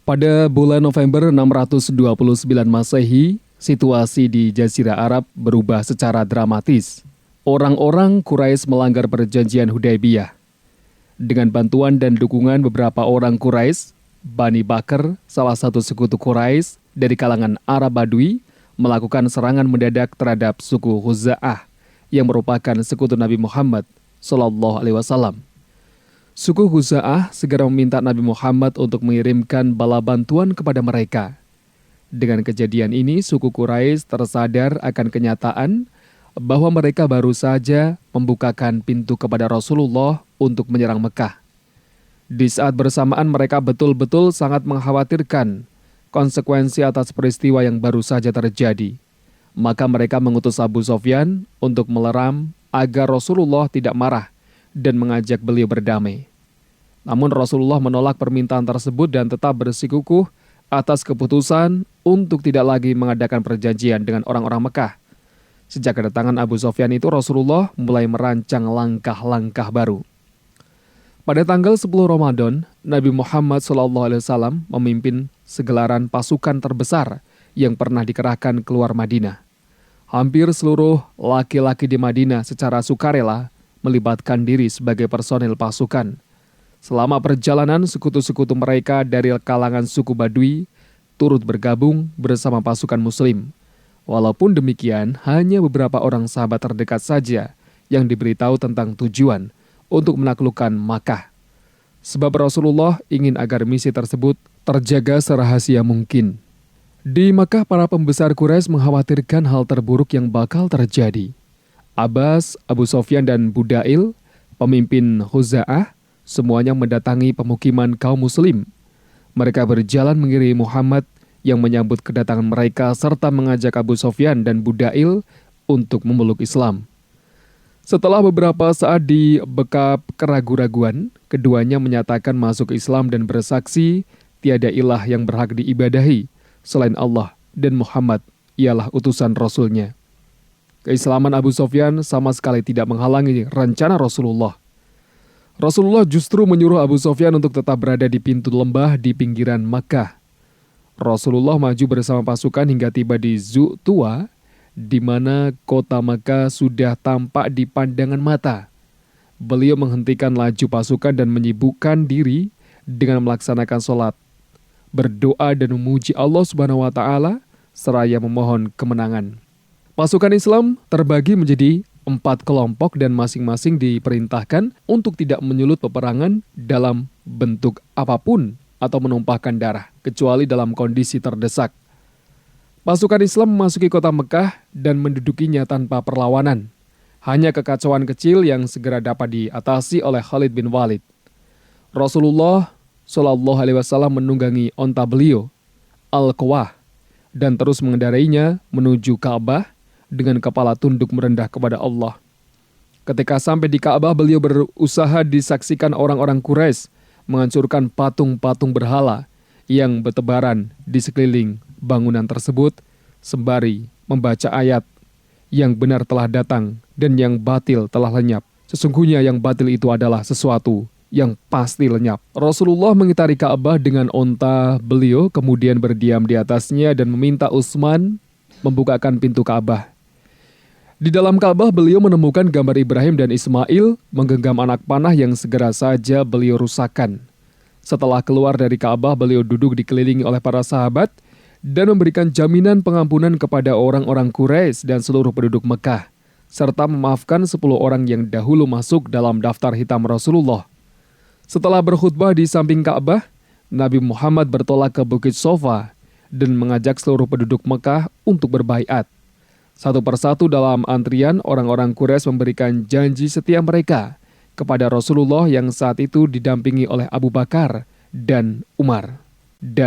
Pada bulan November 629 Masehi, situasi di Jazirah Arab berubah secara dramatis. Orang-orang Quraisy melanggar perjanjian Hudaybiyah. Dengan bantuan dan dukungan beberapa orang Quraisy, Bani Bakr, salah satu sekutu Quraisy dari kalangan Arab Badui, melakukan serangan mendadak terhadap suku Khuza'ah yang merupakan sekutu Nabi Muhammad SAW. Suku Khuza'ah segera meminta Nabi Muhammad untuk mengirimkan bala bantuan kepada mereka. Dengan kejadian ini, suku Quraisy tersadar akan kenyataan bahwa mereka baru saja membukakan pintu kepada Rasulullah untuk menyerang Mekah. Di saat bersamaan mereka betul-betul sangat mengkhawatirkan konsekuensi atas peristiwa yang baru saja terjadi. Maka mereka mengutus Abu Sufyan untuk meleram agar Rasulullah tidak marah dan mengajak beliau berdamai. Namun Rasulullah menolak permintaan tersebut dan tetap bersikukuh atas keputusan untuk tidak lagi mengadakan perjanjian dengan orang-orang Mekah. Sejak kedatangan Abu Sufyan itu, Rasulullah mulai merancang langkah-langkah baru. Pada tanggal 10 Ramadan, Nabi Muhammad SAW memimpin segelaran pasukan terbesar yang pernah dikerahkan keluar Madinah. Hampir seluruh laki-laki di Madinah secara sukarela melibatkan diri sebagai personil pasukan. Selama perjalanan, sekutu-sekutu mereka dari kalangan suku Badui turut bergabung bersama pasukan Muslim. Walaupun demikian, hanya beberapa orang sahabat terdekat saja yang diberitahu tentang tujuan untuk menaklukkan Makkah. Sebab Rasulullah ingin agar misi tersebut terjaga serahasia mungkin. Di Makkah, para pembesar Quraisy mengkhawatirkan hal terburuk yang bakal terjadi. Abbas, Abu Sufyan dan Budail, pemimpin Khuza'ah, semuanya mendatangi pemukiman kaum muslim. Mereka berjalan mengiringi Muhammad yang menyambut kedatangan mereka serta mengajak Abu Sufyan dan Budail untuk memeluk Islam. Setelah beberapa saat dibekap keraguan-raguan, keduanya menyatakan masuk Islam dan bersaksi tiada ilah yang berhak diibadahi selain Allah dan Muhammad ialah utusan Rasul-Nya. Keislaman Abu Sufyan sama sekali tidak menghalangi rencana Rasulullah. Rasulullah justru menyuruh Abu Sufyan untuk tetap berada di pintu lembah di pinggiran Makkah. Rasulullah maju bersama pasukan hingga tiba di Zu'tuwa, di mana kota Makkah sudah tampak di pandangan mata. Beliau menghentikan laju pasukan dan menyibukkan diri dengan melaksanakan sholat, berdoa dan memuji Allah Subhanahu wa Ta'ala, seraya memohon kemenangan. Pasukan Islam terbagi menjadi 4 kelompok dan masing-masing diperintahkan untuk tidak menyulut peperangan dalam bentuk apapun atau menumpahkan darah, kecuali dalam kondisi terdesak. Pasukan Islam memasuki kota Mekah dan mendudukinya tanpa perlawanan. Hanya kekacauan kecil yang segera dapat diatasi oleh Khalid bin Walid. Rasulullah SAW menunggangi onta beliau, Al-Qawah, dan terus mengendarainya menuju Ka'bah dengan kepala tunduk merendah kepada Allah. Ketika sampai di Ka'bah, beliau berusaha disaksikan orang-orang Quraisy menghancurkan patung-patung berhala yang bertebaran di sekeliling bangunan tersebut, sembari membaca ayat, yang benar telah datang dan yang batil telah lenyap. Sesungguhnya yang batil itu adalah sesuatu yang pasti lenyap. Rasulullah mengitari Ka'bah dengan onta beliau, kemudian berdiam di atasnya dan meminta Utsman membukakan pintu Ka'bah. Di dalam Ka'bah beliau menemukan gambar Ibrahim dan Ismail menggenggam anak panah yang segera saja beliau rusakkan. Setelah keluar dari Ka'bah, beliau duduk dikelilingi oleh para sahabat dan memberikan jaminan pengampunan kepada orang-orang Quraisy dan seluruh penduduk Mekah, serta memaafkan 10 orang yang dahulu masuk dalam daftar hitam Rasulullah. Setelah berkhutbah di samping Ka'bah, Nabi Muhammad bertolak ke Bukit Sofa dan mengajak seluruh penduduk Mekah untuk berbaiat. Satu persatu dalam antrian, orang-orang Quraisy memberikan janji setia mereka kepada Rasulullah yang saat itu didampingi oleh Abu Bakar dan Umar. Dan